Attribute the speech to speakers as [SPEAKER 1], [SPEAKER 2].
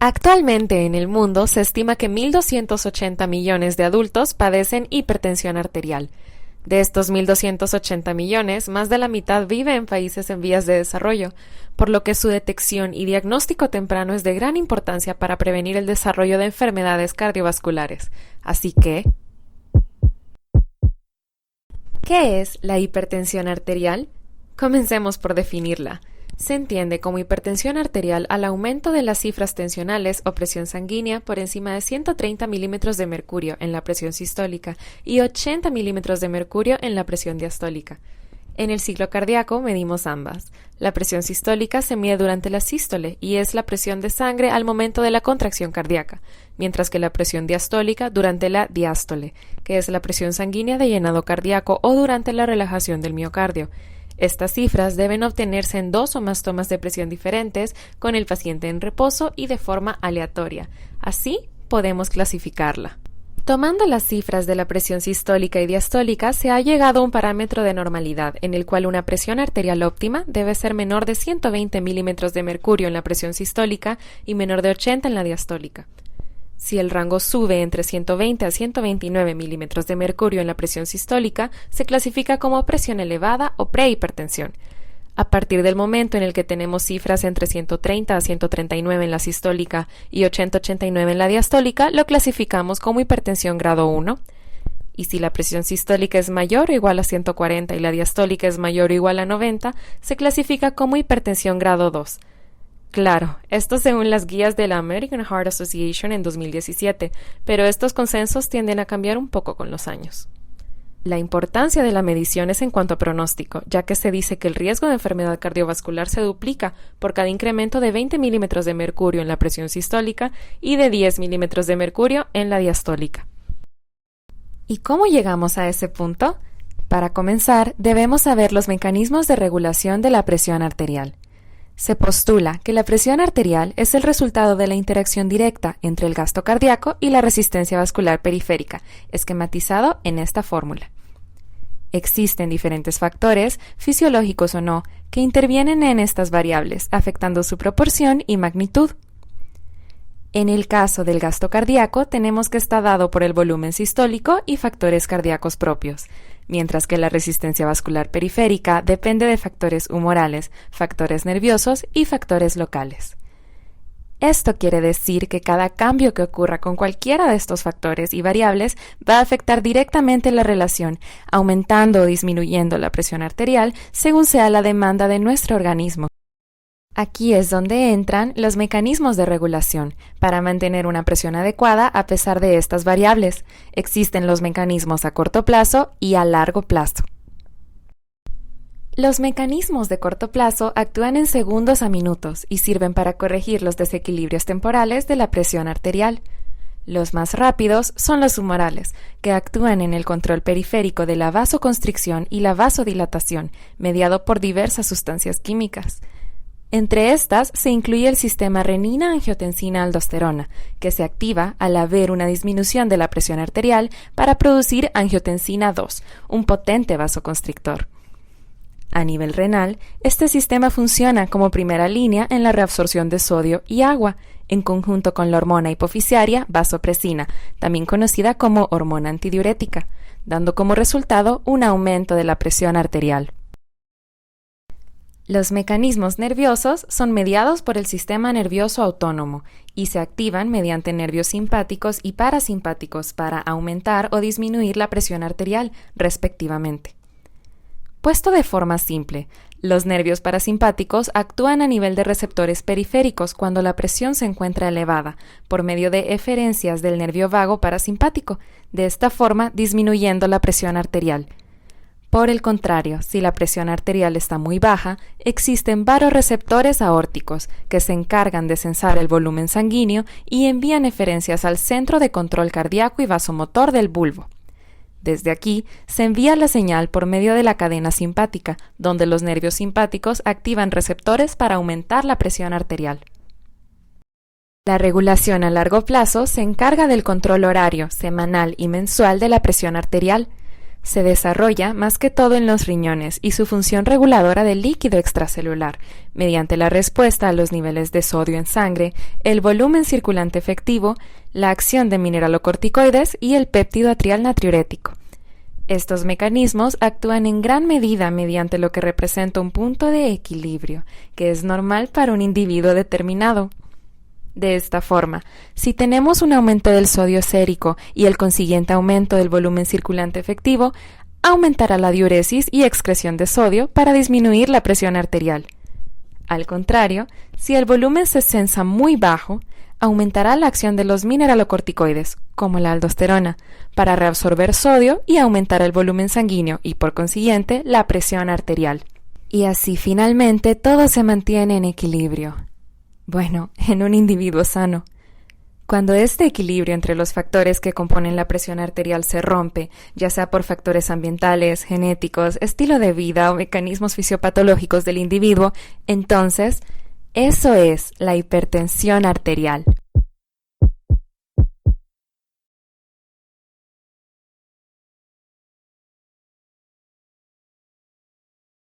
[SPEAKER 1] Actualmente en el mundo se estima que 1.280 millones de adultos padecen hipertensión arterial. De estos 1.280 millones, más de la mitad vive en países en vías de desarrollo, por lo que su detección y diagnóstico temprano es de gran importancia para prevenir el desarrollo de enfermedades cardiovasculares. Así que, ¿qué es la hipertensión arterial? Comencemos por definirla. Se entiende como hipertensión arterial al aumento de las cifras tensionales o presión sanguínea por encima de 130 milímetros de mercurio en la presión sistólica y 80 milímetros de mercurio en la presión diastólica. En el ciclo cardíaco medimos ambas. La presión sistólica se mide durante la sístole y es la presión de sangre al momento de la contracción cardíaca, mientras que la presión diastólica durante la diástole, que es la presión sanguínea de llenado cardíaco o durante la relajación del miocardio. Estas cifras deben obtenerse en 2 o más tomas de presión diferentes, con el paciente en reposo y de forma aleatoria. Así podemos clasificarla. Tomando las cifras de la presión sistólica y diastólica, se ha llegado a un parámetro de normalidad, en el cual una presión arterial óptima debe ser menor de 120 milímetros de mercurio en la presión sistólica y menor de 80 en la diastólica. Si el rango sube entre 120 a 129 milímetros de mercurio en la presión sistólica, se clasifica como presión elevada o prehipertensión. A partir del momento en el que tenemos cifras entre 130 a 139 en la sistólica y 80-89 en la diastólica, lo clasificamos como hipertensión grado 1. Y si la presión sistólica es mayor o igual a 140 y la diastólica es mayor o igual a 90, se clasifica como hipertensión grado 2. Claro, esto según las guías de la American Heart Association en 2017, pero estos consensos tienden a cambiar un poco con los años. La importancia de la medición es en cuanto a pronóstico, ya que se dice que el riesgo de enfermedad cardiovascular se duplica por cada incremento de 20 milímetros de mercurio en la presión sistólica y de 10 milímetros de mercurio en la diastólica. ¿Y cómo llegamos a ese punto? Para comenzar, debemos saber los mecanismos de regulación de la presión arterial. Se postula que la presión arterial es el resultado de la interacción directa entre el gasto cardíaco y la resistencia vascular periférica, esquematizado en esta fórmula. Existen diferentes factores, fisiológicos o no, que intervienen en estas variables, afectando su proporción y magnitud. En el caso del gasto cardíaco, tenemos que está dado por el volumen sistólico y factores cardíacos propios, mientras que la resistencia vascular periférica depende de factores humorales, factores nerviosos y factores locales. Esto quiere decir que cada cambio que ocurra con cualquiera de estos factores y variables va a afectar directamente la relación, aumentando o disminuyendo la presión arterial según sea la demanda de nuestro organismo. Aquí es donde entran los mecanismos de regulación para mantener una presión adecuada a pesar de estas variables. Existen los mecanismos a corto plazo y a largo plazo. Los mecanismos de corto plazo actúan en segundos a minutos y sirven para corregir los desequilibrios temporales de la presión arterial. Los más rápidos son los humorales, que actúan en el control periférico de la vasoconstricción y la vasodilatación, mediado por diversas sustancias químicas. Entre estas se incluye el sistema renina-angiotensina-aldosterona, que se activa al haber una disminución de la presión arterial para producir angiotensina 2, un potente vasoconstrictor. A nivel renal, este sistema funciona como primera línea en la reabsorción de sodio y agua, en conjunto con la hormona hipofisiaria vasopresina, también conocida como hormona antidiurética, dando como resultado un aumento de la presión arterial. Los mecanismos nerviosos son mediados por el sistema nervioso autónomo y se activan mediante nervios simpáticos y parasimpáticos para aumentar o disminuir la presión arterial, respectivamente. Puesto de forma simple, los nervios parasimpáticos actúan a nivel de receptores periféricos cuando la presión se encuentra elevada, por medio de eferencias del nervio vago parasimpático, de esta forma disminuyendo la presión arterial. Por el contrario, si la presión arterial está muy baja, existen varoreceptores aórticos que se encargan de censar el volumen sanguíneo y envían eferencias al centro de control cardíaco y vasomotor del bulbo. Desde aquí se envía la señal por medio de la cadena simpática, donde los nervios simpáticos activan receptores para aumentar la presión arterial. La regulación a largo plazo se encarga del control horario, semanal y mensual de la presión arterial. Se desarrolla más que todo en los riñones y su función reguladora del líquido extracelular, mediante la respuesta a los niveles de sodio en sangre, el volumen circulante efectivo, la acción de mineralocorticoides y el péptido atrial natriurético. Estos mecanismos actúan en gran medida mediante lo que representa un punto de equilibrio, que es normal para un individuo determinado. De esta forma, si tenemos un aumento del sodio sérico y el consiguiente aumento del volumen circulante efectivo, aumentará la diuresis y excreción de sodio para disminuir la presión arterial. Al contrario, si el volumen se censa muy bajo, aumentará la acción de los mineralocorticoides, como la aldosterona, para reabsorber sodio y aumentar el volumen sanguíneo y, por consiguiente, la presión arterial. Y así finalmente todo se mantiene en equilibrio. Bueno, en un individuo sano. Cuando este equilibrio entre los factores que componen la presión arterial se rompe, ya sea por factores ambientales, genéticos, estilo de vida o mecanismos fisiopatológicos del individuo, entonces, eso es la hipertensión arterial.